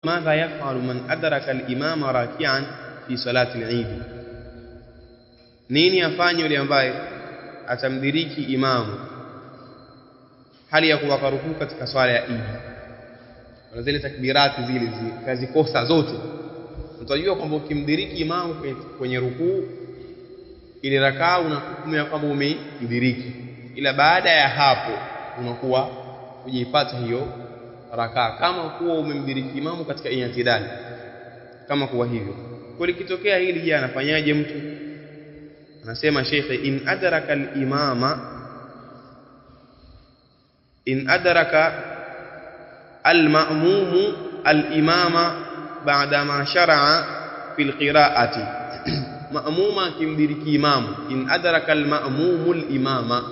ماذا يفعل من أدرك الإمام راكعا في صلاة العيد؟ nini afanye yule ambaye atamdiriki imamu hali ya kuwa karukuu katika swala ya Eid? Wala zile takbirati zile kazikosa zote. Utajua kwamba ukimdiriki imamu kwenye rukuu ile rakaa unahukumu kwamba umeidiriki, ila baada ya hapo unakuwa hujaipata hiyo rakaa kama kuwa umemdiriki imamu katika i'tidal, kama kuwa hivyo. Kwa likitokea hili, je, anafanyaje mtu? Anasema Sheikh, in adraka al-ma'mum al-imama ba'da ma shar'a fil qira'ati. Ma'muma kimdiriki imamu, in adraka al-ma'mum al-imama,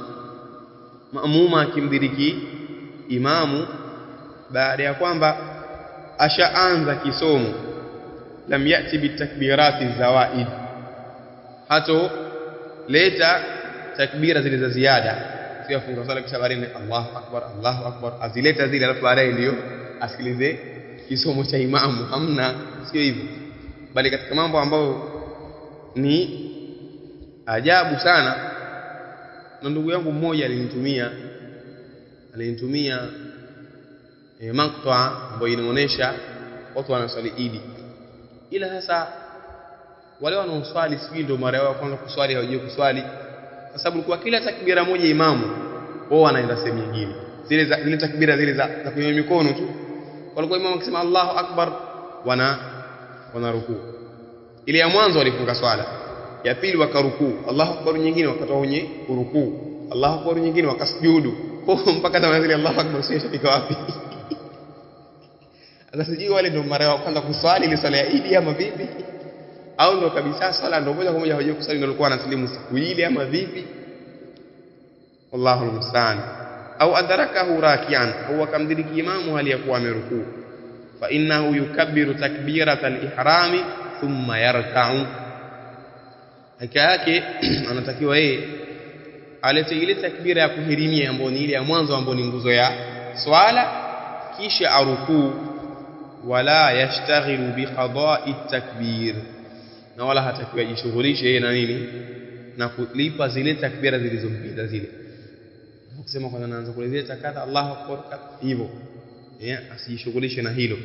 ma'muma kimdiriki imamu baada ya kwamba ashaanza kisomo, lam yati bitakbirati zawaid, hato leta takbira zile za ziada, sio funga sala kisha baadaye Allahu akbar azileta zile, alafu baadaye ndio asikilize kisomo cha imamu. Hamna, sio hivyo, bali katika mambo ambayo ni ajabu sana. Na ndugu yangu mmoja alinitumia makta ambayo inaonyesha watu wanaswali Eid, ila sasa wale wanaoswali sijui ndio mara yao kwanza kuswali, hawajui kuswali, kwa sababu kwa kila takbira moja imamu wao wanaenda sehemu nyingine. Zile takbira zile za kwenye mikono tu, walikuwa imamu akisema Allahu akbar wana rukuu. Ile ya mwanzo walifunga swala, ya pili wakarukuu, Allahu akbar nyingine wakatoa kwenye rukuu, Allahu akbar nyingine wakasujudu, mpaka tamalizia Allahu akbar, sio shafika wapi? Sijui wale ndio mara ya kwanza kuswali ile swala ya Eid ama vipi, au ndio kabisa swala ndio moja kwa moja hawajui kuswali, ndio alikuwa anaslimu siku ile ama vipi? Wallahu almusta'an. Au adrakahu raki'an, au akamdiriki imamu hali ya kuwa amerukuu, fa innahu yukabbiru takbiratal ihrami thumma yarka'u. Haki yake anatakiwa yeye alete ile takbira ya kuhirimia ambayo ni ile ya mwanzo ambayo ni nguzo ya swala, kisha arukuu. Wala yashtaghilu bi qada'i at-takbir, na wala hatakiwa jishughulishe yeye na nini, na kulipa zile takbira zilizompita zile. Ukisema kwanza naanza kuelezea takadha Allahu akbar hivyo, asijishughulishe na hilo.